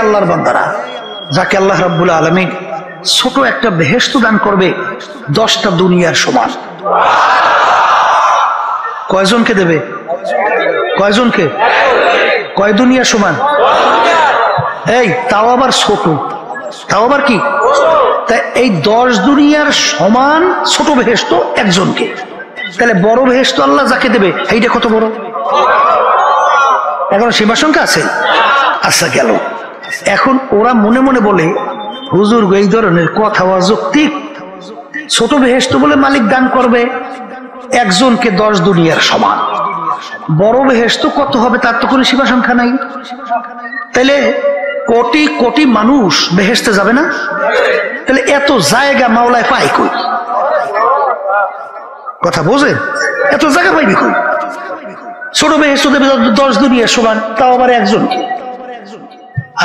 আল্লাহর বান্দারা, যাকে আল্লাহ রাব্বুল আলামিন ছোট একটা বেহেশত দান করবে 10টা দুনিয়ার সমান। কয়জনকে দেবে? কয়জনকে? কয় দুনিয়া সমান? এই তাও আবার ছোট, তাও আবার কি? তাই এই 10 দুনিয়ার সমান ছোট বেহেশত একজনকে। তাহলে বড় বেহেশত আল্লাহ যাকে দেবে এইটা কত বড়? এখন সীমা সংখ্যা আছে? আচ্ছা গেল। এখন ওরা মনে মনে বলে, হুজুর এই ধরনের কথা অযৌক্তিক, ছোট বেহেশত বলে মালিক দান করবে একজনকে 10 দুনিয়ার সমান, বড় বেহেশত কত হবে তার তো কোনো সীমা সংখ্যা নাই। তাহলে কোটি কোটি মানুষ বেহেশতে যাবে না? তাহলে এত জায়গা মাওলায় পাই কই? কথা বোঝেন? এত জায়গা পাইবি কই? ছোট বেহেশত দেবে 10 দুনিয়ার সমান, তাও আবার একজনকে।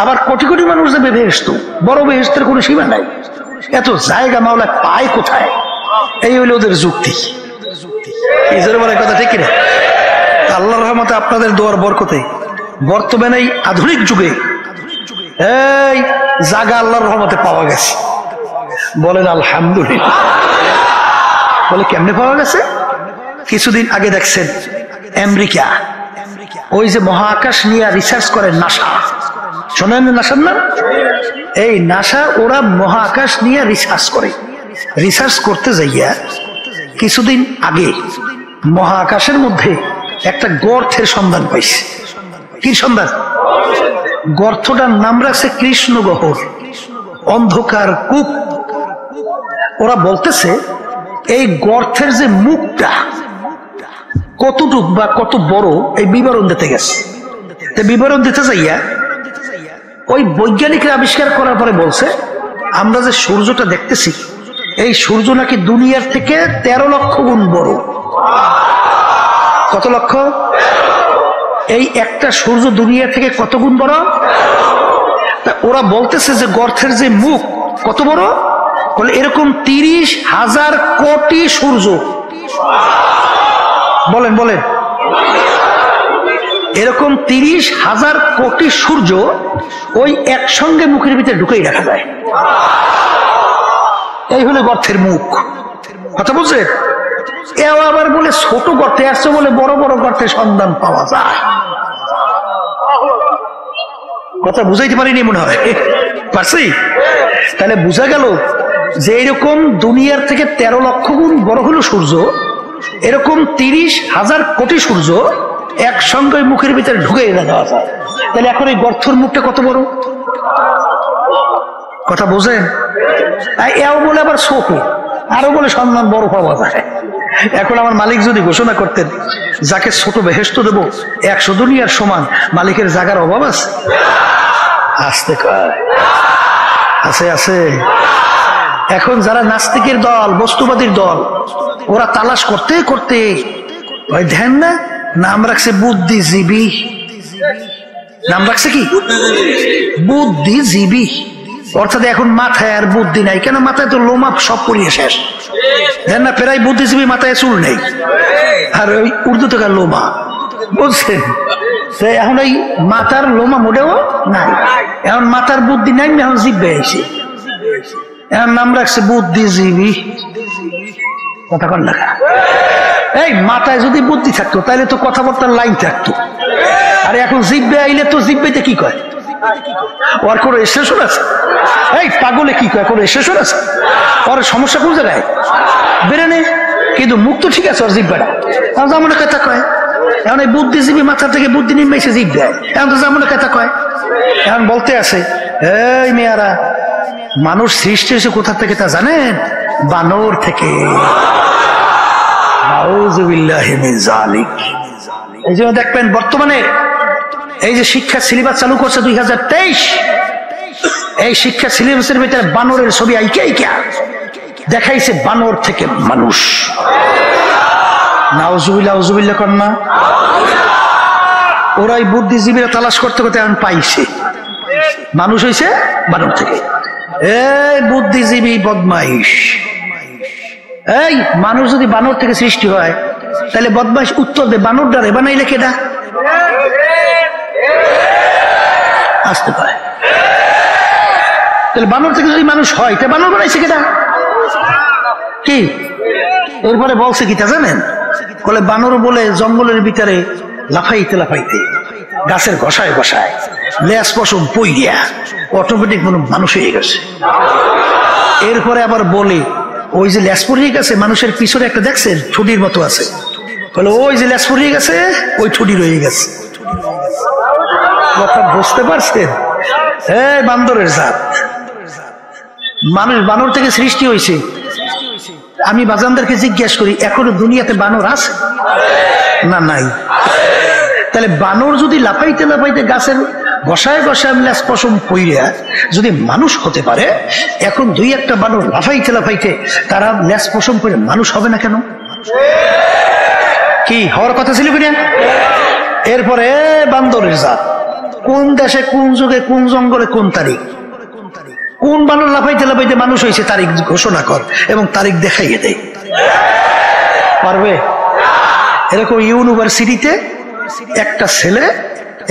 আবার কোটি কোটি মানুষ দেবে বেহেশত, বড় বেহেশতের কোনো সীমা নাই। এত জায়গা মাওলায় পায় কোথায়? এই হইল ওদের যুক্তি। এই জন্য বলে কথা ঠিক কিনা? আল্লাহর রহমতে আপনাদের দোয়ার বরকতে বর্তমানে এই আধুনিক যুগে এই জায়গা আল্লাহর রহমতে পাওয়া গেছে। বলেন আলহামদুলিল্লাহ। বলে কেমনে পাওয়া গেছে? কিছুদিন আগে দেখছেন আমেরিকা ওই যে মহাকাশ নিয়ে রিসার্চ করে নাসা, শোনেন নাসার নাম? এই নাসা ওরা মহাকাশ নিয়ে রিসার্চ করে, রিসার্চ করতে যাইয়া কিছুদিন আগে মহাকাশের মধ্যে একটা গর্তের সন্ধান পাইছে। কি সন্ধান? গর্তটার নাম রাখছে কৃষ্ণগহ্বর, অন্ধকার কূপ। ওরা বলতেছে এই গর্তের যে মুখটা কতটুক বা কত বড় এই বিবরণ দিতে গেছে। বিবরণ দিতে যাইয়া ওই বৈজ্ঞানিকরা আবিষ্কার করার পরে বলছে, আমরা যে সূর্যটা দেখতেছি এই সূর্য নাকি দুনিয়ার থেকে 13 লক্ষ গুণ বড়। কত লক্ষ? এই একটা সূর্য দুনিয়া থেকে কত গুণ বড়? ওরা বলতেছে যে গর্তের যে মুখ কত বড়, বলে এরকম 30,000 কোটি সূর্য। বলেন বলেন, এরকম 30,000 কোটি সূর্য ওই একসঙ্গে মুখের ভিতরে ঢুকেই রাখা যায়। এই হলো গর্তের মুখ। কথা বলছে? এও আবার বলে ছোট গর্তে আসছে বলে বড় বড় গর্তে সন্ধান পাওয়া যায়। কথা বুঝাইতে পারিনি মনে হয়, পারছি? তাহলে বোঝা গেল যে এরকম দুনিয়ার থেকে 13 লক্ষ গুণ বড় হলো সূর্য, এরকম 30,000 কোটি সূর্য একসঙ্গে মুখের ভিতরে ঢুকে দেওয়া যায়। তাহলে এখন এই গর্তের মুখটা কত বড়? কথা বোঝেন? এও বলে আবার ছোট, আরো বলে সন্ধান বড় পাওয়া যায়। এখন আমার মালিক যদি ঘোষণা করতেন যাকে ছোট বেহেশত দেব 100 দুনিয়ার সমান, মালিকের জায়গার অভাব আছে? আসতে কয় আছে আছে। এখন যারা নাস্তিকের দল, বস্তুবাদীর দল, ওরা তালাশ করতে করতে ওই ধ্যান না নাম রাখছে বুদ্ধিজীবী। নাম রাখছে কি? বুদ্ধিজীবী। অর্থাৎ এখন মাথায় আর বুদ্ধি নাই। কেন? মাথায় তো লোমা সব পড়িয়ে শেষ। ধ্যান না প্রায় বুদ্ধিজীবী মাথায় চুল নেই, আর ওই উর্দু থেকে লোমা, বুঝছেন? এখন ওই মাথার লোমা মোটেও নাই, এখন মাথার বুদ্ধি নাই, এখন জিভে আইছে, এখন নাম রাখছে বুদ্ধিজীবী। কথা কন না? এই মাথায় যদি বুদ্ধি থাকতো তাহলে তো কথাবার্তার লাইন থাকতো, আর এখন জিভে আইলে তো জিভেতে কি কয়? ওর কোনো স্টেশন আছে? এই পাগলে কি কয়? কোনো স্টেশন আছে? ওর সমস্যা কোন জায়গায়? বেরেনে, কিন্তু মুখ তো ঠিক আছে ওর জিভ্বাটা, যেমন কথা কয়। এখন এই বুদ্ধিজীবী মাথা থেকে বুদ্ধি নিমেছে জিভে, এখন তো যেমন কথা কয়। এখন বলতে আছে, এই মেয়ারা, মানুষ সৃষ্টি হয়েছে কোথা থেকে তা জানেন? বানর থেকে। এই জন্য দেখবেন বর্তমানে এই যে শিক্ষা সিলেবাস চালু করছে 2023, এই শিক্ষা সিলেবাসের ভিতরে বানরের ছবি আইকা আইকা দেখাইছে বানর থেকে মানুষ। নাউজুবিল্লাহ নাউজুবিল্লাহ কন্যা। ওরাই বুদ্ধিজীবীরা তালাশ করতে করতে এখন পাইছে মানুষ হয়েছে বানর থেকে। এই বুদ্ধিজীবী বদমাইশ, এই মানুষ যদি বানর থেকে সৃষ্টি হয় তাহলে বদমাইশ উত্তর দে, বানর ডারে বানাইলে কেডা? আসতে পারে। তাহলে বানর থেকে যদি মানুষ হয় তা বানর বানাইছে কেটা কি? এরপরে বলছে কি তা জানেন? বলে বানর বলে জঙ্গলের ভিতরে লাফাইতে লাফাইতে গাছের ঘষায় ঘষায় লেজ পশম পইয়া অটোমেটিক মানুষ হয়ে গেছে। এরপরে আবার বলে ওই যে লেজ পড়িয়ে গেছে মানুষের পিছনে একটা দেখছেন ছুটির মতো আছে, বলে ওই যে লেজ পড়িয়ে গেছে ওই ছুটি রয়ে গেছে। কথা বুঝতে পারছেন? এই বান্দরের জাত, মানুষ বানর থেকে সৃষ্টি হয়েছে। আমি বাজানদেরকে জিজ্ঞেস করি এখনো দুনিয়াতে বানর আছে না নাই? তাহলে বানর যদি লাফাইতে লাফাইতে গাছের বসায় বসায় লেজ পশম পইরা যদি মানুষ হতে পারে, এখন দুই একটা বানর লাফাইতে লাফাইতে তারা লেজ পশম পরে মানুষ হবে না কেন? কি হওয়ার কথা ছিল কিনা? এরপরে বান্দরের জাত, কোন দেশে কোন যুগে কোন জঙ্গলে কোন তারিখ, কোন বানর লাফাইতে লাফাইতে মানুষ হয়েছে তারিখ ঘোষণা কর এবং তারিখ দেখাইয়ে দেয়। পারবে? এরকম ইউনিভার্সিটিতে একটা ছেলে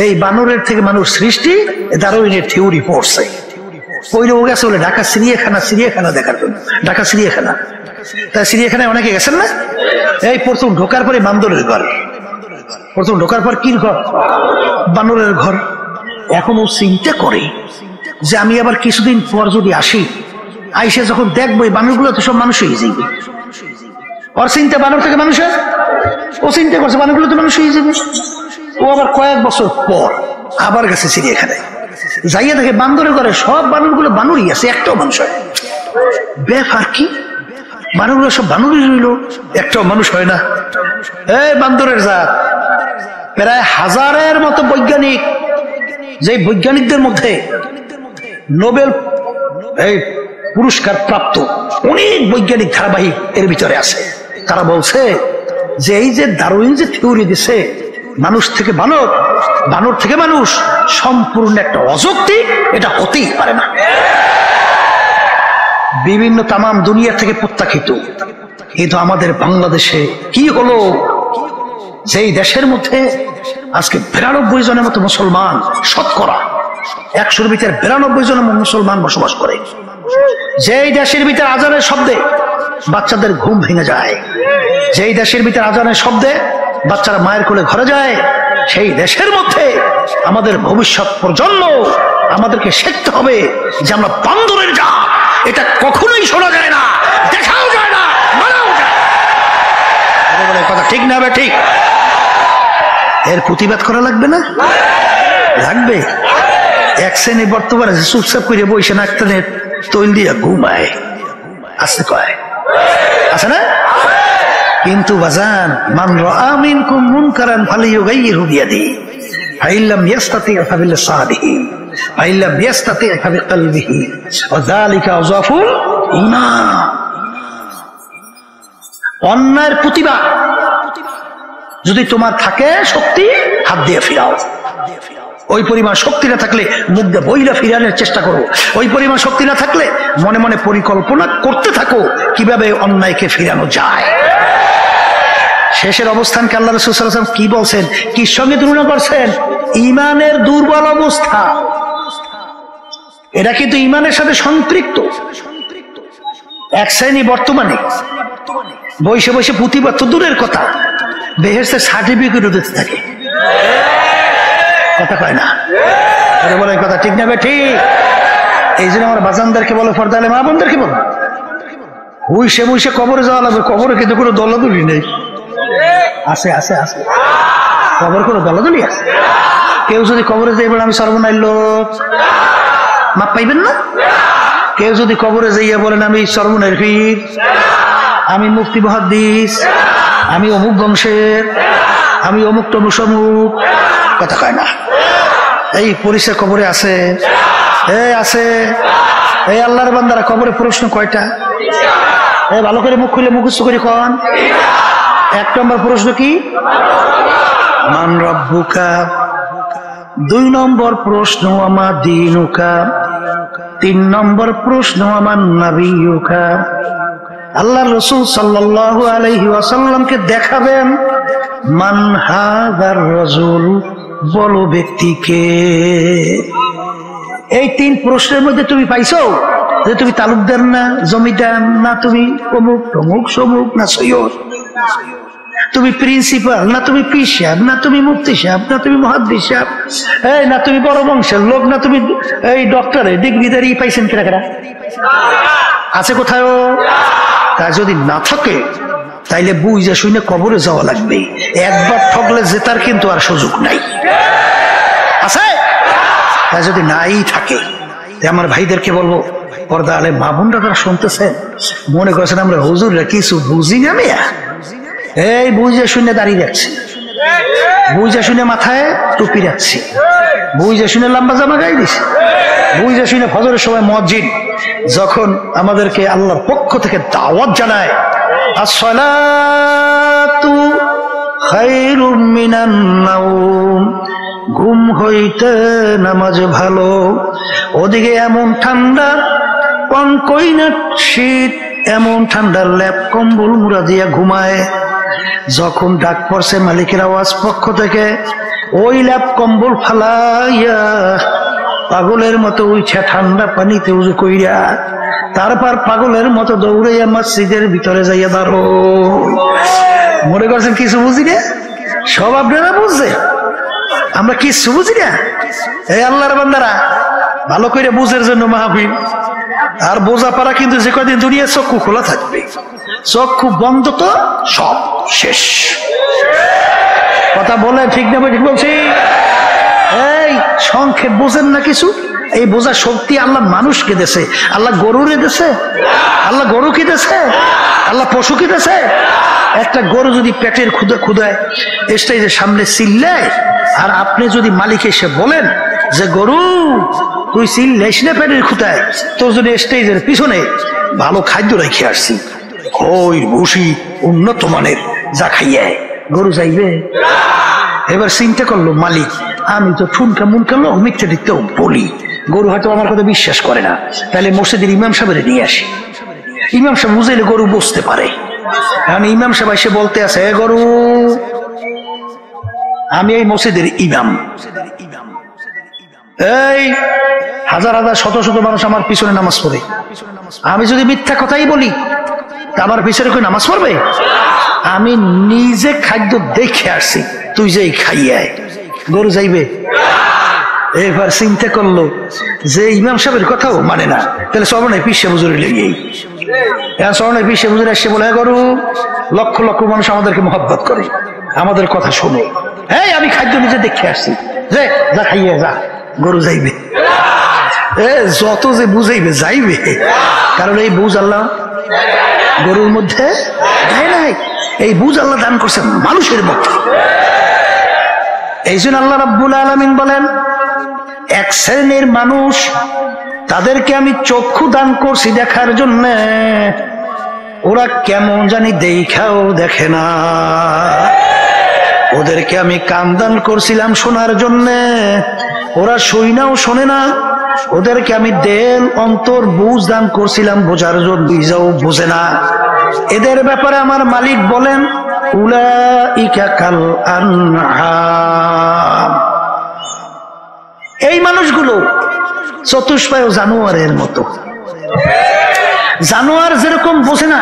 এই বানরের থেকে মানুষ সৃষ্টি ডারউইনের থিওরি পড়ছে, পড়েও গেছে বলে ঢাকা চিড়িয়াখানা দেখার জন্য। ঢাকা চিড়িয়াখানা, তাই চিড়িয়াখানায় অনেকে গেছেন না? এই প্রথম ঢোকার পরে বান্দরের ঘর, প্রথম ঢোকার পর কি ঘর? বানরের ঘর। এখন ও চিন্তা করে যে আমি আবার কিছুদিন পর যদি আসি, আইসে যখন দেখবো এই বানরগুলো তো সব মানুষ হয়ে যাবে। ওর চিন্তা বানর থেকে মানুষের, ও চিন্তা করছে বানরগুলো তো মানুষ হয়ে যাবে। ও আবার কয়েক বছর পর আবার গেছে চিড়িয়াখানায়, যাইয়া দেখে বান্দরের ঘরে সব বানরগুলো বানরই আছে, একটাও মানুষ হয়। ব্যাপার কি? বানরগুলো সব বানরই রইল, একটাও মানুষ হয় না। এই বান্দরের জাত, প্রায় হাজারের মতো বৈজ্ঞানিক, যে বৈজ্ঞানিকদের মধ্যে নোবেল পুরস্কার প্রাপ্ত অনেক বৈজ্ঞানিক ধারাবাহিক এর ভিতরে আছে। তারা বলছে যে এই যে ডারউইন যে থিওরি দিছে মানুষ থেকে বানর, বানর থেকে মানুষ, সম্পূর্ণ একটা অযৌক্তিক, এটা হতেই পারে না। বিভিন্ন তামাম দুনিয়া থেকে প্রত্যাখ্যিত। কিন্তু আমাদের বাংলাদেশে কি হলো? যেই দেশের মধ্যে আজকে 92 জনের মতো মুসলমান, শতকরা 100-র ভিতরে 92 জন মুসলমান বসবাস করে, যেই দেশের ভিতরে আজানের শব্দে বাচ্চাদের ঘুম ভেঙে যায়, যেই দেশের ভিতরে আজানের শব্দে বাচ্চারা মায়ের কোলে ঘরে যায়, সেই দেশের মধ্যে আমাদের ভবিষ্যৎ প্রজন্ম আমাদেরকে শিখতে হবে যে আমরা বান্দরের জাত। এটা কখনোই শোনা যায় না, দেখাও যায় না, মানাও যায় না। কথা ঠিক না? ঠিক। এর প্রতিবাদ করা লাগবে না? লাগবে। এক শ্রেণী বর্তমানে চুপচাপ করে বসে নাকটানে তৈল দিয়া ঘুমায়, আছে কয়, আছে না? কিন্তু বাজান, মান রাআ মিনকুম মুনকারান ফালিয়ুগাইয়িরহু বিয়াদিহি ফাইল্লাম ইয়াস্তাতি' ফাবিলিসানিহি ফাইল্লাম ইয়াস্তাতি' ফাবিকলবিহি ওয়া যালিকা আযফুল ঈমান। অন্যায়ের প্রতিবাদ যদি তোমার থাকে শক্তি, হাত দিয়ে ফিরাও। ওই পরিমাণ শক্তি না থাকলে মুখ দিয়ে বইলা ফিরানোর চেষ্টা করো। ওই পরিমাণ শক্তি না থাকলে মনে মনে পরিকল্পনা করতে থাকো কিভাবে অন্যায়কে ফিরানো যায়। শেষের অবস্থানকে আল্লাহ রাসূল সাল্লাল্লাহু আলাইহি ওয়াসাল্লাম কি বলছেন, কি সঙ্গে তুলনা করছেন? ঈমানের দুর্বল অবস্থা। এটা কিন্তু ঈমানের সাথে সম্পৃক্ত। এক শ্রেণী বর্তমানে বসে বসে প্রতিবাদ তো দূরের কথা, বেহেশতের সার্টিফিকেট দিতে থাকে। কথা কয় না? বলে কথা ঠিক না? ঠিক। এই জন্য আমার বাজানদেরকে বলো, ফর্দালে মা বোনদেরকে বলো, উইসে মুইসে কবরে যাওয়া লাগবে। কবরে কিন্তু কোনো দলাদলি নেই। আছে আছে আছে, কবর কোনো দলাদলি আছে? কেউ যদি কবরে যাই বলে আমি সর্বনাইল লোক, মাপ পাইবেন না? কেউ যদি কবরে যাইয়া বলেন আমি সর্বনাইল পীর, আমি মুফতি মুহাদ্দিস, আমি অমুক বংশের, আমি অমুক টমুক সমুক, কথা কয় না? এই পরিচয় কবরে আছে, আছে। এই আল্লাহর বান্দারা কবরে প্রশ্ন কয়টা? ভালো করে মুখ খুলে মুখস্থ করে কন। 1 নম্বর প্রশ্ন কি? মান রব্বুকা। 2 নম্বর প্রশ্ন আমা দীনুকা। 3 নম্বর প্রশ্ন আমার নবিয়ুকা। আল্লাহর রাসূল সাল্লাল্লাহু আলাইহি ওয়াসাল্লামকে দেখাবেন মান হাযার রাজুল, বলো ব্যক্তিকে। এই 3 প্রশ্নের মধ্যে তুমি পাইছো যে তুমি তালুকদার না জমিদার না তুমি অমুক তমুক সমুক না সৈয়দ, তুমি প্রিন্সিপাল না তুমি পীর সাহেব না তুমি মুফতি সাহেব না তুমি মুহাদ্দিস সাহেব, এই না তুমি বড় বংশের লোক না তুমি এই ডক্টরে ডিগ্রিধারী পাইছেন কেনা কেনা আছে কোথাও? তা যদি না থাকে তাইলে বুঝে শুনে কবরে যাওয়া লাগবে। একবার ঠকলে জেতার কিন্তু আর সুযোগ নাই, আছে? তা যদি নাই থাকে আমার ভাইদেরকে বলবো, পর্দা আলে মা বোনরা তারা শুনতেছেন, মনে করছেন আমরা হুজুররা কিছু বুঝি না মেয়া, এই বুঝে শুনে দাঁড়িয়ে রাখছি, বুঝে শুনে মাথায় টুপি রাখছি, বুঝে শুনে লম্বা জামা গায়ে দিছি, বুঝে শুনে ফজরের সময় মুয়াজ্জিন যখন আমাদেরকে আল্লাহর পক্ষ থেকে দাওয়াত জানায়, আসসালাতু খায়রুম মিনান নাওম, ঘুম হইতে নামাজ ভালো, ওদিকে এমন ঠান্ডা কনকই না শীত, এমন ঠান্ডার ল্যাপ কম্বল মুড়া দিয়া ঘুমায়। যখন ডাক পড়ছে মালিকের আওয়াজ পক্ষ থেকে, ওই ল্যাপ কম্বল ফালাইয়া পাগলের মতো উইছা ঠান্ডা পানিতে উজু কইরা তারপর পাগলের মতো দৌড়াইয়া মসজিদের ভিতরে যাইয়া দাঁড়ো। মনে করছেন কিছু বুঝি না? সব আপনারা বুঝছে, আমরা কিছু বুঝি না। এই আল্লাহর বান্দারা ভালো করে বুঝের জন্য মাহফিল, আর বোঝা পারা কিন্তু যে কদিন দুনিয়া চক্ষু খোলা থাকবে, চক্ষু বন্ধ তো সব শেষ। কথা বলে ঠিক না? ঠিক বলছি? এই সংক্ষেপ বোঝেন না কিছু, এই বোঝার শক্তি আল্লাহ মানুষকে দেছে। আল্লাহ গরুরে দেছে? আল্লাহ গরুকে দেছে? আল্লাহ পশুকে দেছে? একটা গরু যদি পেটের ক্ষুধায় স্টেজের সামনে চিল্লায়, আর আপনি যদি মালিক এসে বলেন যে গরু তুই চিল্লাইস না পেটের ক্ষুধায়, তোর যদি স্টেজের পিছনে ভালো খাদ্য রেখে আসছি, ওই ভুসি উন্নত মানের, যা খাইয়ে গরু যাইবে? এবার চিন্তা করলো মালিক, আমি তো ঠুনকা মুনকা লোক, মিথ্যে দিতেও বলি, গরু হয়তো আমার কথা বিশ্বাস করে না, তাহলে মসজিদের ইমাম সাহেবের নিয়ে আসি, ইমাম সাহেব বুঝাইলে গরু বুঝতে পারে। এখন ইমাম সাহেব এসে বলতে আছে, গরু আমি এই মসজিদের ইমাম, এই হাজার হাজার শত শত মানুষ আমার পিছনে নামাজ পড়ে, আমি যদি মিথ্যা কথাই বলি আমার পিছনে কেউ নামাজ পড়বে? আমি নিজে খাদ্য দেখে আসছি, তুই যেই খাইয়ে গরু যাইবে? এবার চিন্তা করলো যে ইমাম সাহেবের কথাও মানে না, তাহলে সবনাই পিসে বুজুরে লেগেই সবনাই পিসে বুজুরে এসে বলে, গরু লক্ষ লক্ষ মানুষ আমাদেরকে মহব্বত করে, আমাদের কথা শোনে, এই আমি খাদ্য নিজে দেখে আসছি, যে যা খাইয়ে যা, গরু যাইবে? যত যে বুঝাইবে যাইবে, কারণ এই বুঝ আল্লাহ গরুর মধ্যে দেয় নাই, এই বুঝ আল্লাহ দান করছেন মানুষের মধ্যে। এই জন্য আল্লাহ রাব্বুল আলামিন বলেন, এক শ্রেণীর মানুষ তাদেরকে আমি চক্ষু দান করছি দেখার জন্য, ওরা কেমন জানি দেখাও দেখে না। ওদেরকে আমি কান দান করছিলাম শোনার জন্য, ওরা শুইনাও শোনে না। ওদেরকে আমি দেল অন্তর বুঝ দান করছিলাম বোঝার জন্য, বুঝাও বোঝে না। এদের ব্যাপারে আমার মালিক বলেন, উলাইকা কাল আনআম, এই মানুষগুলো চতুষ্পায় জানোয়ারের মতো। জানোয়ার যেরকম বোঝে না,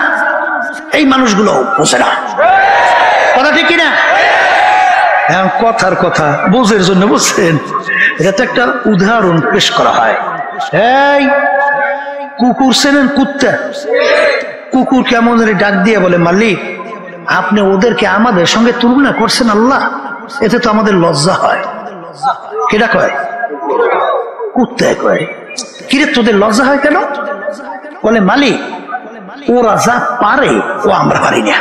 এই মানুষগুলো বোঝে না। কথা ঠিক কিনা? কথার কথা বোঝের জন্য বুঝছেন, এটা তো একটা উদাহরণ পেশ করা হয়। এই কুকুর চেনেন? কুত্তা, কুকুর কেমন ডাক দিয়ে বলে, মালিক আপনি ওদেরকে আমাদের সঙ্গে তুলনা করছেন আল্লাহ, এতে তো আমাদের লজ্জা হয়। কেটা কয়? কুত্তায় কয়। কিরে তোদের লজ্জা হয় কেন? বলে মালিক ওরা যা পারে ও আমরা পারি না।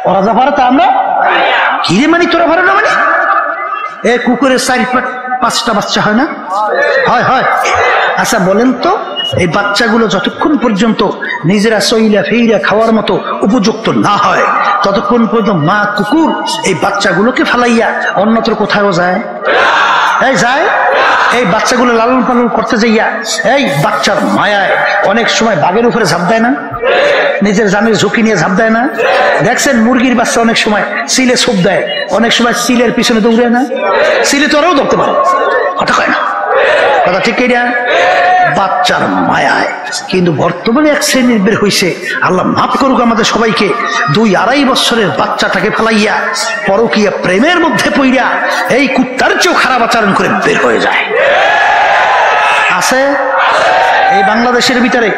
ওরা যা পারে তা আমরা কিরে মানি, তোরা পারে না মানে? এ কুকুরের 4-5টা বাচ্চা হয় না? হয় হয়। আচ্ছা বলেন তো, এই বাচ্চাগুলো যতক্ষণ পর্যন্ত নিজেরা চইলা ফেইরা খাওয়ার মতো উপযুক্ত না হয়, ততক্ষণ পর্যন্ত মা কুকুর এই বাচ্চাগুলোকে ফালাইয়া অন্যত্র কোথাও যায়? এই যায়? এই বাচ্চাগুলো লালন পালন করতে যাইয়া এই বাচ্চার মায়ায় অনেক সময় বাঘের উপরে ঝাঁপ দেয় না? নিজের জানের ঝুঁকি নিয়ে ঝাঁপ দেয় না? দেখছেন মুরগির বাচ্চা অনেক সময় সিলে ছোপ দেয়, অনেক সময় সিলের পিছনে দৌড়ে না? সিলে তো ওরাও ধরতে পারে, কথা কয় না। ঠিক কিনা? বাচ্চার মায়ায়। কিন্তু বর্তমানে এক শ্রেণীর বের হয়েছে, আল্লাহ মাফ করুক আমাদের সবাইকে, 2-2.5 বছরের বাচ্চাটাকে ফেলাইয়া পরকীয়া প্রেমের মধ্যে পইরা এই কুত্তার চেয়েও খারাপ আচরণ করে বের হয়ে যায়। আছে এই বাংলাদেশের ভিতরে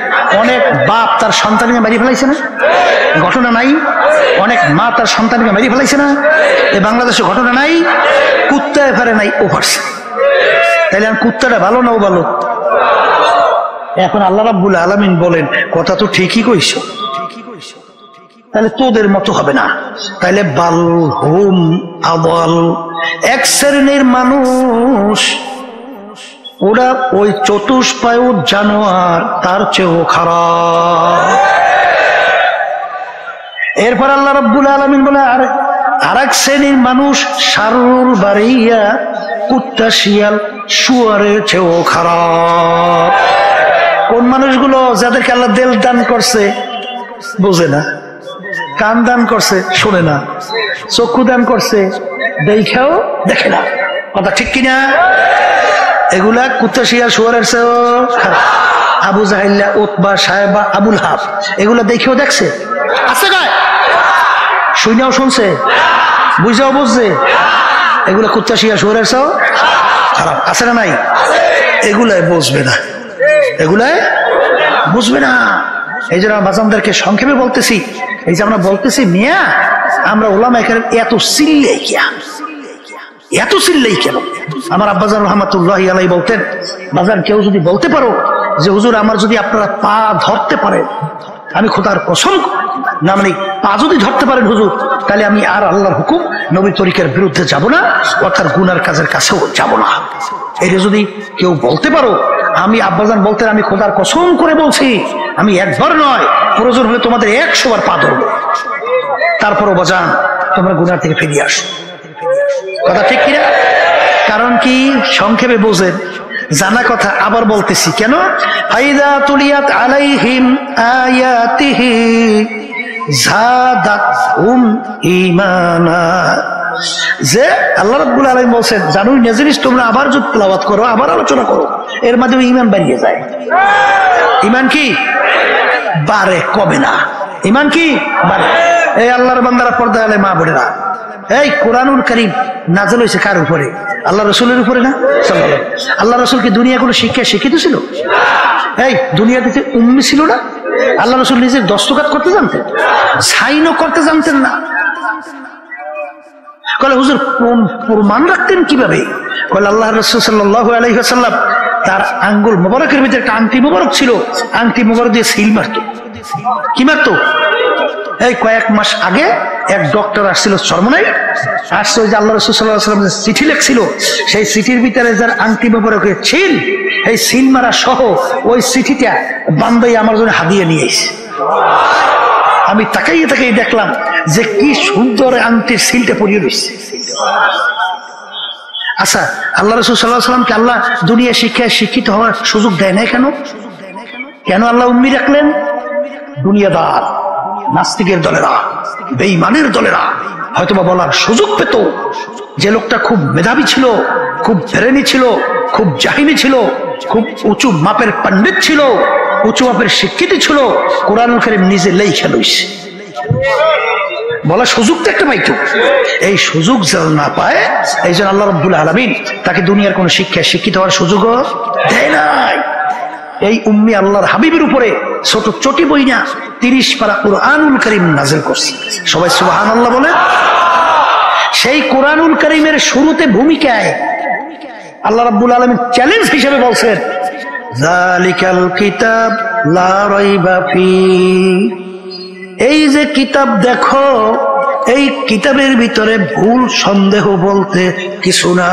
অনেক বাপ তার সন্তানকে মেরে ফেলাইছে না? ঘটনা নাই? অনেক মা তার সন্তানকে মেরে ফেলাইছে না? এই বাংলাদেশে ঘটনা নাই? কুত্তায় ফেরে নাই, ও ফারছে। তাইলে কুত্তাটা ভালো না ও ভালো? এখন আল্লাহ রাব্বুল আলামিন বলেন, কথা তো ঠিকই কইছো, তাহলে তোদের মতো হবে না। তাইলে বাল হুম আদাল, এক শ্রেণীর মানুষ, ওরা ওই চতুষ্পায়ু জানোয়ার, তার চেয়েও খারাপ। এরপর আল্লাহ রাব্বুল আলামিন বলে, আর এক শ্রেণীর মানুষ শারুল বারিয়া, কুত্তা শিয়াল শুয়ারের চেয়েও খারাপ। কোন মানুষগুলো? যাদেরকে আল্লাহ দিল দান করছে বোঝে না, কান দান করছে শোনে না, চক্ষু দান করছে দেখেও দেখে না। কথা ঠিক কিনা? এগুলা কুত্তা শিয়াল শুয়ারের চেয়েও খারাপ। আবু জাহিল্লা, উতবা, সাহেবা, আবুল হাব, এগুলা দেখেও দেখছে, আছে গায়, শুনেও শুনছে, বুঝাও বুঝছে, এগুলা কুত্তা শিয়াল শুয়ারের চেয়েও খারাপ। আছে না নাই? এগুলাই বুঝবে না, এগুলাই বুঝবে না। এই জন্য বাজানদেরকে সংক্ষেপে বলতেছি, এই যে আমরা বলতেছি মিয়া, আমরা ওলামা এখানে এত চিল্লাই কিয়া, এত চিল্লাই কেন? আমার আব্বাজান রহমাতুল্লাহি আলাইহি বলতেন, বাজান কেউ যদি বলতে পারো যে হুজুর আমার যদি আপনারা পা ধরতে পারেন, আমি খোদার কসম না, মানে পা যদি ধরতে পারেন হুজুর, তাহলে আমি আর আল্লাহর হুকুম নবী তরিকার বিরুদ্ধে যাব না, অর্থাৎ গুনার কাজের কাছেও যাব না। এটা যদি কেউ বলতে পারো, আমি আব্বাজান বলতেন, আমি খোদার কসম করে বলছি, আমি একবার নয়, প্রয়োজন হলে তোমাদের 100 বার পা ধরবো, তারপরও বাজান তোমরা গুনার থেকে ফিরিয়ে আসো। কথা ঠিক কিনা? কারণ কি? সংক্ষেপে বোঝেন, জানা কথা আবার বলতেছি কেন? ফাইদা তুলিয়াত আলাইহিম আয়াতিহি যাদাতহুম ঈমানা, যে আল্লাহ রাব্বুল আলামিন বলেন, জানুই না জিনিস তোমরা আবার যদি তেলাওয়াত করো, আবার আলোচনা করো, এর মাধ্যমে ঈমান বাড়িয়ে যায়। ঈমান কি বাড়ে, কমে না। ঈমান কি বাড়ে। এই আল্লাহর বান্দারা, পর্দা আলে মা বোনেরা, এই কোরআনুল কারীম নাযিল হয়েছে কার উপরে? আল্লাহ রাসূলের উপরে না? আল্লাহ রাসূল কি দুনিয়া কোনো শিক্ষা শিখিত ছিল? এই দুনিয়াতে উম্মি ছিল না? আল্লাহ রাসূল নিজে দস্তখত করতে জানতেন, সাইনও করতে জানতেন না। কলে হুজুর প্রমাণ রাখতেন কিভাবে? কলে আল্লাহ রাসূল সাল্লাল্লাহু আলাইহি ওয়াসাল্লাম তার আঙ্গুল মোবারকের ভিতরে একটা আংটি মোবারক ছিল, আংটি মোবারক দিয়ে সিল মারত। কি মারত? এই কয়েক মাস আগে এক ডক্টর আসছিল চরমনাই, আসছে ওই যে আল্লাহ রাসূল সাল্লাল্লাহু আলাইহি ওয়াসাল্লাম চিঠি লিখছিল, সেই চিঠির ভিতরে যার আংটি মোবারকের ছিল, এই সিল মারা সহ ওই চিঠিটা বান্দাই আমার জন্য হাদিয়া নিয়ে এসেছে। আমি তাকাইয়ে তাকাইয়ে দেখলাম যে কি সুন্দর আংটির সিলটা পরিয়ে দিচ্ছে। আচ্ছা, আল্লাহ রাসূল সাল্লাল্লাহু আলাইহি ওয়াসাল্লামকে আল্লাহ দুনিয়া শিক্ষায় শিক্ষিত হওয়ার সুযোগ দেয় না কেন? কেন আল্লাহ উম্মি রাখলেন? দুনিয়াদার নাস্তিকের দলেরা, বেঈমানের দলেরা হয়তোবা বলার সুযোগ পেত, যে লোকটা খুব মেধাবী ছিল, খুব ব্রেনি ছিল, খুব জাহিনী ছিল, খুব উঁচু মাপের পণ্ডিত ছিল, উঁচু মাপের শিক্ষিত ছিল, কোরআনুল কারীম নিজে লেখা লইছে, বলার সুযোগ তো একটা পাইতো। এই সুযোগ যেন না পায়, এই জন্য আল্লাহ রাব্বুল আলামিন তাকে দুনিয়ার কোন শিক্ষায় শিক্ষিত হওয়ার সুযোগও দেয় নাই। এই উম্মি আল্লাহর হাবিবের উপরে ছোট চটি বই না 30 পারা কোরআনুল কারীম নাযিল করছে। সবাই সুবহানাল্লাহ বলে। সেই কোরআনুল কারীমের শুরুতে ভূমিকায় আল্লাহ রাব্বুল আলামিন চ্যালেঞ্জ হিসেবে বলছেন, যালিকাল কিতাব লা রাইবা ফি, এই যে কিতাব দেখো, এই কিতাবের ভিতরে ভুল সন্দেহ বলতে কিছু না।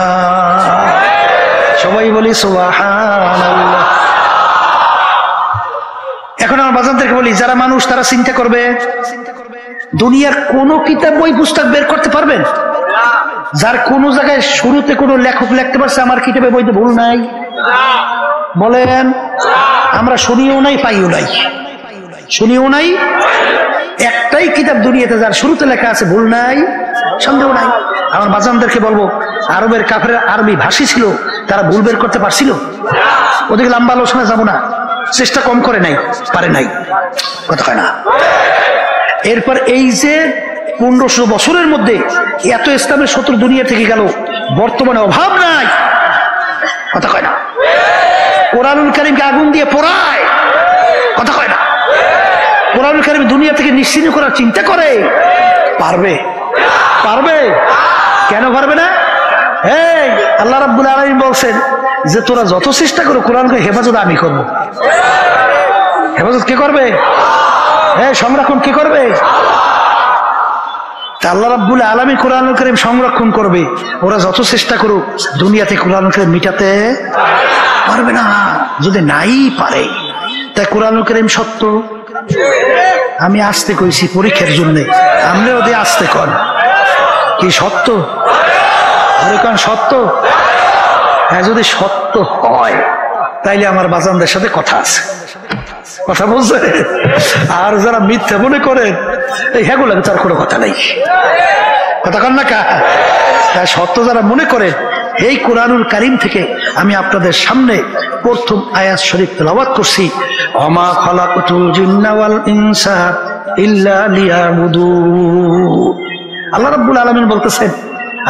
সবাই বলি সুবহানাল্লাহ। এখন আমার বাজানদেরকে বলি, যারা মানুষ তারা চিন্তা করবে, দুনিয়ার কোন কিতাব বই পুস্তক বের করতে পারবেন যার কোন জায়গায় শুরুতে কোন লেখক লিখতে পারছে আমার কিতাবে বইতে ভুল নাই? বলেন। আমরা শুনিও নাই, পাইও নাই, শুনিও নাই। একটাই কিতাব দুনিয়াতে যার শুরুতে লেখা আছে ভুল নাই, সন্দেহ নাই। আমার বাজানদেরকে বলবো, আরবের কাফেররা আরবি ভাষী ছিল, তারা ভুল বের করতে পারছিল? ওদিকে লম্বা আলোচনা যাবো না, চেষ্টা কম করে নাই, পারে নাই, কথা হয় না। এরপর এই যে 1500 বছরের মধ্যে এত ইসলামের শত্রু দুনিয়া থেকে গেল, বর্তমানে অভাব নাই, কথা কয় না। কোরআনুল কারীমকে আগুন দিয়ে পোড়ায়, কথা কয় না। কোরআনুল কারীম দুনিয়া থেকে নিশ্চিহ্ন করার চিন্তা করে, পারবে? পারবে? কেন পারবে না? এই আল্লাহ রাব্বুল আলামিন বলছেন যে তোরা যত চেষ্টা করো কোরআনকে হেফাজত আমি করব। হেফাজত কে করবে? সংরক্ষণ কে করবে? আল্লাহ রাব্বুল আলামিন কোরআনুল কারীম সংরক্ষণ করবে। ওরা যত চেষ্টা করুক দুনিয়াতে কোরআনুল কারীম মিটাতে পারবে না, যদি নাই পারে। তাই কোরআনুল কারীম সত্য, আমি আসতে কইছি পরীক্ষার জন্য, আমরাও দিয়ে আসতে কর কি সত্য? সত্য? হ্যাঁ, যদি সত্য হয় তাইলে আমার বাজানদের সাথে কথা আছে, কথা বলছে। আর যারা মিথ্যা মনে করেন এই হ্যাগুলো তার কোনো কথা নেই, কথা কন না কা। সত্য যারা মনে করেন, এই কোরআনুল কারীম থেকে আমি আপনাদের সামনে প্রথম আয়াত শরীফ তেলাওয়াত করছি, ওমা খালাকতুল জিন্না ওয়াল ইনসা ইল্লা লিয়াবুদুন। আল্লাহ রাব্বুল আলামিন বলতেছেন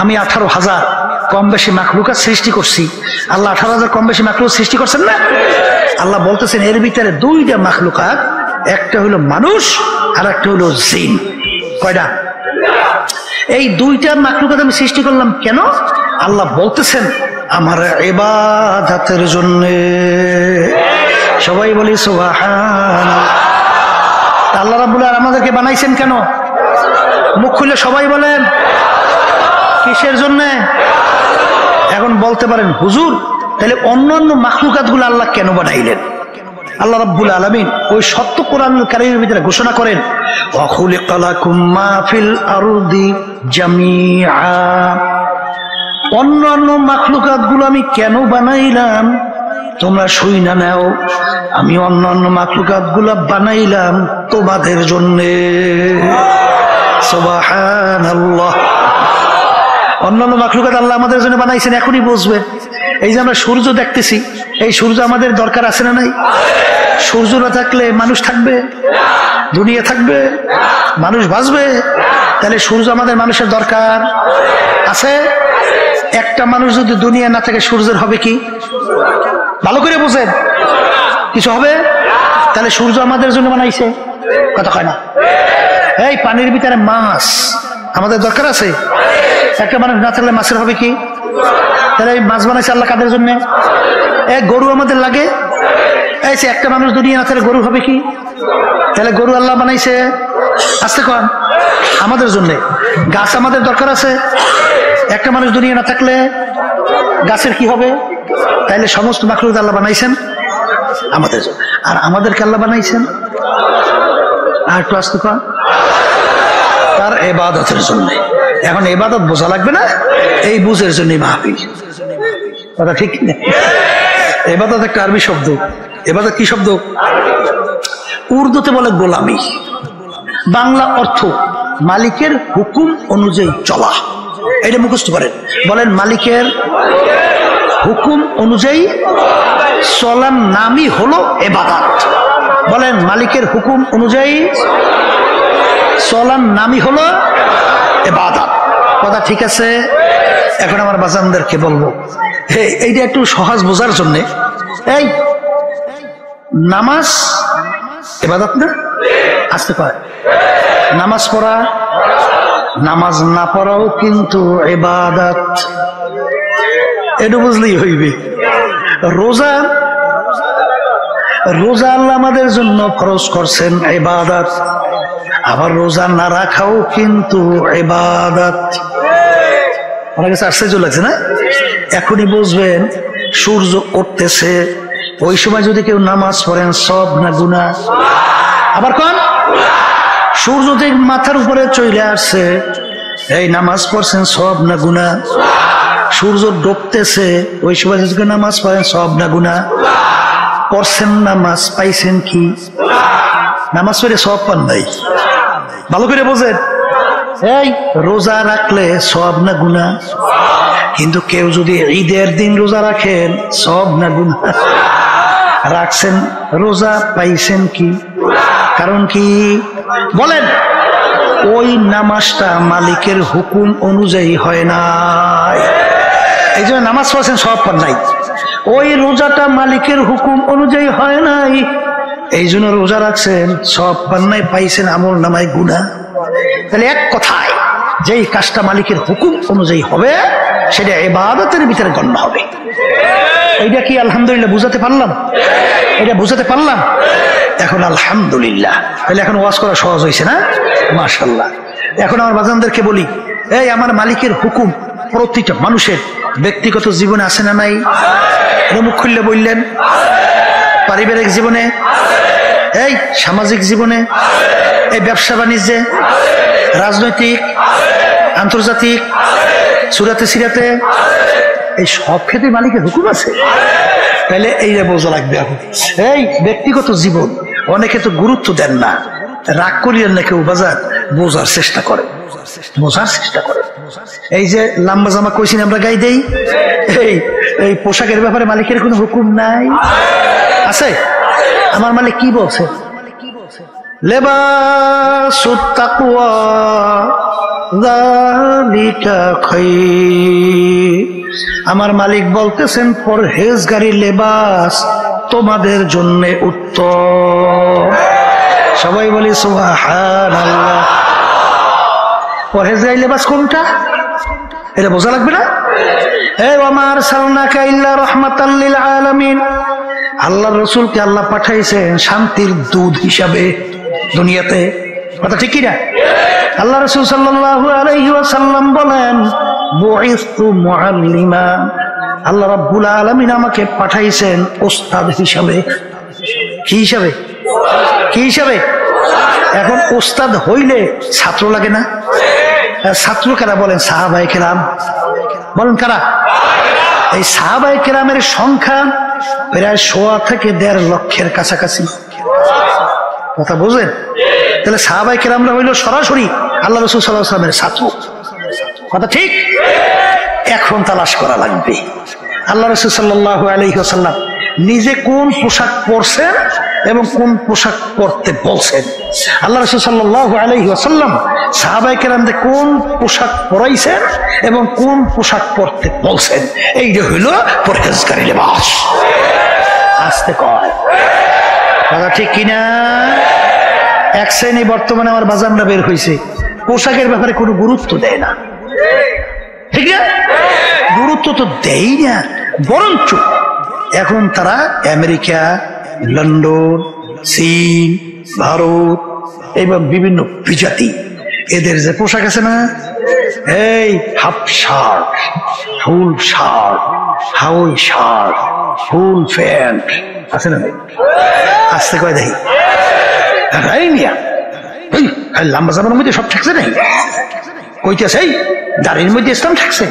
আমি 18,000 কম বেশি মাখলুকাত সৃষ্টি করছি। আল্লাহ 18,000 কম বেশি মাখলুক সৃষ্টি করছেন না? আল্লাহ বলতেছেন এর ভিতরে 2টা মাখলুকাত, একটা হলো মানুষ আর একটা হলো জিন। কয়টা? এই 2টা মাখলুকাত আমি সৃষ্টি করলাম কেন? আল্লাহ বলতেছেন আমার ইবাদতের জন্য। সবাই বলি সুবহানাল্লাহ। আল্লাহ রাব্বুল আলামিন আমাদেরকে বানাইছেন কেন? মুখ খুলে সবাই বলেন কিসের জন্য? এখন বলতে পারেন হুজুর তাহলে অন্যান্য মাখলুকাত গুলো আল্লাহ কেন বানাইলেন? আল্লাহ রাব্বুল আলামিন ওই সত্য কোরআনুল কারীমের ভিতরে ঘোষণা করেন ওয়া খুলিকালাকুম মা ফিল আরদি জামিআ। অন্যান্য মাখলুকাত গুলো আমি কেন বানাইলাম তোমরা শুইনা নাও, আমি অন্যান্য মাখলুকাত গুলো বানাইলাম তোমাদের জন্য। সুবহানাল্লাহ। অন্যান্য মাখলুকাত আল্লাহ আমাদের জন্য বানাইছেন, এখনই বুঝবেন। এই যে আমরা সূর্য দেখতেছি, এই সূর্য আমাদের দরকার আছে না নাই? সূর্য না থাকলে মানুষ থাকবে? দুনিয়া থাকবে? মানুষ বাঁচবে? তাহলে সূর্য আমাদের মানুষের দরকার আছে। একটা মানুষ যদি দুনিয়া না থাকে সূর্যের হবে কি? ভালো করে বুঝেন, কিছু হবে? তাহলে সূর্য আমাদের জন্য বানাইছে, কথা কয় না। এই পানির ভিতরে মাছ আমাদের দরকার আছে। একটা মানুষ না থাকলে মাছের হবে কি? তাহলে মাছ বানাইছে আল্লাহ কাদের জন্য? গরু আমাদের লাগে। এই যে একটা মানুষ দুনিয়া না থাকলে গরু হবে কি? তাহলে গরু আল্লাহ বানাইছে আসতে কন আমাদের জন্য। গাছ আমাদের দরকার আছে। একটা মানুষ দুনিয়া না থাকলে গাছের কি হবে? তাইলে সমস্ত মাখলুক আল্লাহ বানাইছেন আমাদের জন্য। আর আমাদেরকে আল্লাহ বানাইছেন আর একটু আসতে কন তার ইবাদতের জন্য। এখন ইবাদত বোঝা লাগবে না, এই বুঝের জন্য মাহফিল, কথা ঠিক না? ইবাদত একটা আরবি শব্দ। ইবাদত কি শব্দ? উর্দুতে বলে গোলামি, বাংলা অর্থ মালিকের হুকুম অনুযায়ী চলা। এটা মুখস্থ করেন, বলেন মালিকের হুকুম অনুযায়ী চলার নামই হলো ইবাদত। বলেন মালিকের হুকুম অনুযায়ী চলার নামই হলো ইবাদত। কথা ঠিক আছে? এখন আমার বাজানদেরকে বলবো, এইটা একটু সহজ বোঝার জন্য, এই নামাজ ইবাদত না? আসতে পারে নামাজ পড়া, নামাজ না পড়াও কিন্তু ইবাদত, এটা বুঝলেই হইবে। রোজা, রোজা আল্লাহ আমাদের জন্য ফরজ করছেন ইবাদত, আবার রোজা না রাখাও কিন্তু ইবাদত। আমার কাছে আশ্চর্য লাগছে না? এখনই বুঝবেন সূর্য উঠতেছে, ওই সময় যদি কেউ নামাজ পড়েন সব না গুনাহ? আবার কোন সূর্য যে মাথার উপরে চলে আসছে, এই নামাজ পড়ছেন সব না গুনাহ? সূর্য ডুবতেছে, ওই সময় যদি কেউ নামাজ পড়েন সব না গুনাহ? পড়ছেন নামাজ, পাইছেন কি? নামাজ পড়ে সব পান নাই। ভালো করে বোঝেন, এই রোজা রাখলে সব না গুনাহ? কিন্তু কেউ যদি ঈদের দিন রোজা রাখেন সব না গুনাহ? রাখছেন রোজা, পাইছেন কি? কারণ কি বলেন? ওই নামাজটা মালিকের হুকুম অনুযায়ী হয় নাই, এই জন্য নামাজ পড়ছেন সব পান নাই। ওই রোজাটা মালিকের হুকুম অনুযায়ী হয় নাই, এই জন্য রোজা রাখছেন সব পান নাই, পাইছেন আমল নামায় গুনাহ। তাহলে এক কথায় যেই কাজটা মালিকের হুকুম অনুযায়ী হবে সেটা ইবাদতের ভিতরে গণ্য হবে। এইটা কি আলহামদুলিল্লাহ বুঝাতে পারলাম? এটা বুঝাতে পারলাম? এখন আলহামদুলিল্লাহ, তাহলে এখন ওয়াজ করা সহজ হয়েছে না? মাশাআল্লাহ। এখন আমার বাজানদেরকে বলি, এই আমার মালিকের হুকুম প্রতিটা মানুষের ব্যক্তিগত জীবনে আছে না নাই? মুখ খুললে বললেন। পারিবারিক জীবনে, এই সামাজিক জীবনে, এই ব্যবসা বাণিজ্যে, রাজনৈতিক, আন্তর্জাতিক, সুরাতে সিরাতে, এই সব ক্ষেত্রে মালিকের হুকুম আছে। তাহলে এইটা বোঝা লাগবে। এই ব্যক্তিগত জীবন অনেকে তো গুরুত্ব দেন না, রাগ করিয়েন না কেউ, বাজার বোঝার চেষ্টা করে, বোঝার চেষ্টা করে। এই যে লম্বা জামা কইছি আমরা গাই দেই, এই পোশাকের ব্যাপারে মালিকের কোনো হুকুম নাই, আছে? আমার মালিক কি বলছে? লেবাসুত তাকওয়া যালিকা খায়র। আমার মালিক বলতেছেন পরহেজগারি লেবাস তোমাদের জন্য উত্তম। সবাই বলি সুবহানাল্লাহ। পরহেজগারি লেবাস কোনটা এটা বোঝা লাগবে না? হে ওয়া আরসালনাকা ইল্লা রাহমাতাল লিল আলামিন, আল্লাহর রাসূলকে আল্লাহ পাঠাইছেন শান্তির দূত হিসাবে দুনিয়াতে। কথা ঠিক কি না? আল্লাহ রাসূল সাল্লাল্লাহু আলাইহি ওয়াসাল্লাম বলেন বুইসতু মুআল্লিমা, আল্লাহ রাব্বুল আলামিন আমাকে পাঠাইছেন ওস্তাদ হিসাবে। কি হিসাবে? কি হিসাবে? এখন ওস্তাদ হইলে ছাত্র লাগে না? ছাত্র কারা বলেন? সাহাবায়ে কেরাম। বলেন কারা? এই সাহাবায়ে কেরামের সংখ্যা প্রায় 1.25 থেকে 1.5 লক্ষের কাছাকাছি। কথা বুঝেন? তাহলে সাহাবায়ে কেরামরা হইল সরাসরি আল্লাহ রাসূল সাল্লাল্লাহু আলাইহি ওয়াসাল্লামের ছাত্র। কথা ঠিক? এখন তালাশ করা লাগবে আল্লাহ রাসূল সাল্লাল্লাহু আলাইহি ওয়াসাল্লাম নিজে কোন পোশাক পরছেন এবং কোন পোশাক পরতে বলছেন। আল্লাহ রাসূল সাল্লাল্লাহু আলাইহি ওয়াসাল্লাম সাহাবায়ে কেরামদের কোন পোশাক পরাইছেন এবং কোন পোশাক পরতে বলছেন। এইটা হইল পরহেজগারি লেবাস। আস্তে কয়, কথা ঠিক কিনা? এক শ্রেণী বর্তমানে আমার বাজানরা বের হয়েছে, পোশাকের ব্যাপারে কোনো গুরুত্ব দেয় না। ঠিক না? গুরুত্ব তো দেয় না, বরঞ্চ এখন তারা আমেরিকা, লন্ডন, চীন, ভারত এবং বিভিন্ন বিজাতি এদের যে পোশাক আছে না, এই half shirt, full shirt, Hawaii shirt, full pant আছে না? আসতে কয় দেখি লম্বা জামার মধ্যে সব থাকছে নাই? কইতেছে এই দাড়ির মধ্যে ইসলাম থাকছে,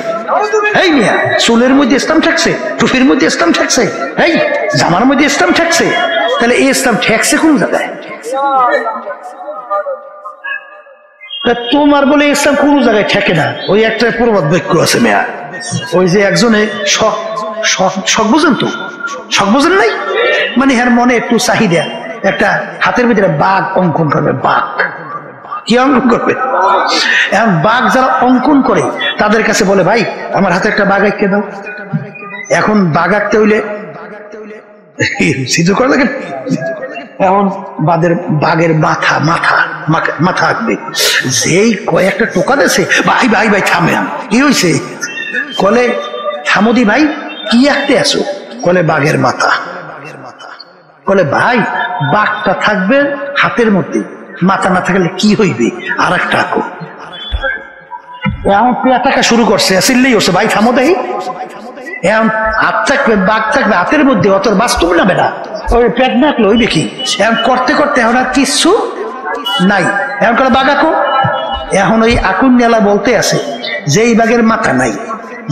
এই মিয়া চুলের মধ্যে ইসলাম থাকছে, টুপির মধ্যে ইসলাম থাকছে, এই জামার মধ্যে ইসলাম থাকছে। তাহলে এই ইসলাম ঠেকছে কোন জায়গায়? তোমার বলে ইসলাম কোন জায়গায় ঠেকে না। ওই একটা প্রবাদ বাক্য আছে মেয়া, ওই যে একজনে শখ বুঝেন তো, শখ বুঝেন নাই মানে হ্যাঁ মনে একটু চাহিদা, একটা হাতের ভিতরে বাঘ অঙ্কন করবে। বাঘ কি অঙ্কন করবে? এখন বাঘ যারা অঙ্কন করে তাদের কাছে বলে ভাই আমার হাতে একটা বাঘ আঁকে দাও। এখন বাঘ আঁকতে হইলে সিদ্ধ করা লাগে, এখন বাঘের মাথা মাথা মাথা আঁকবে। যেই কয়েকটা টোকা দিয়েছে, ভাই ভাই ভাই থামেন, কি হয়েছে? কলে থামোদি ভাই কি আঁকতে আসো? কলে বাঘের মাথা। বলে ভাই বাঘটা থাকবে হাতের মধ্যে, মাথা না থাকলে কি হইবে? আর একটা আঁকো। এখন টাকা শুরু করছে, আসলেই হচ্ছে ভাই থামো দেখি। এখন হাত থাকবে, বাঘ থাকবে হাতের মধ্যে, অত বাস্তব না বেটা, ওই পেট না আঁকলে হইবে কি? এখন করতে করতে এখন আর কিচ্ছু নাই, এখন করে বাঘ আঁকো। এখন ওই আকুন নেলা বলতে আছে যেই বাঘের মাথা নাই,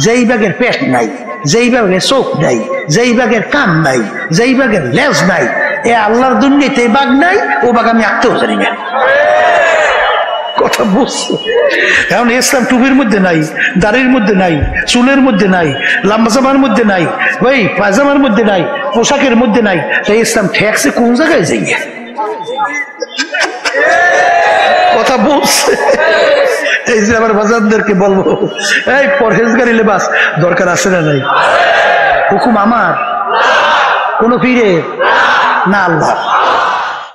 যেই বাঘের পেট নাই, যেই বাঘের চোখ নাই, যেই বাঘের কান নাই, যেই বাঘের লেজ নাই, এ আল্লাহর দুনিয়াতে বাঘ নাই, ও বাঘ আমি আঁকতেও জানি না। কথা কথা বুঝছো? এখন ইসলাম টুপির মধ্যে নাই, দাড়ির মধ্যে নাই, চুলের মধ্যে নাই, লাম্বা জামার মধ্যে নাই, ভাই পায়জামার মধ্যে নাই, পোশাকের মধ্যে নাই। তাই ইসলাম ঠেকছে কোন জায়গায় যাইয়ে? কথা বলছে। এই যে আমার বাজারদেরকে বলবো, এই পরহেজগারি লেবাস দরকার আছে না নাই? হুকুম আমার, কোন পীরের না আল্লাহ।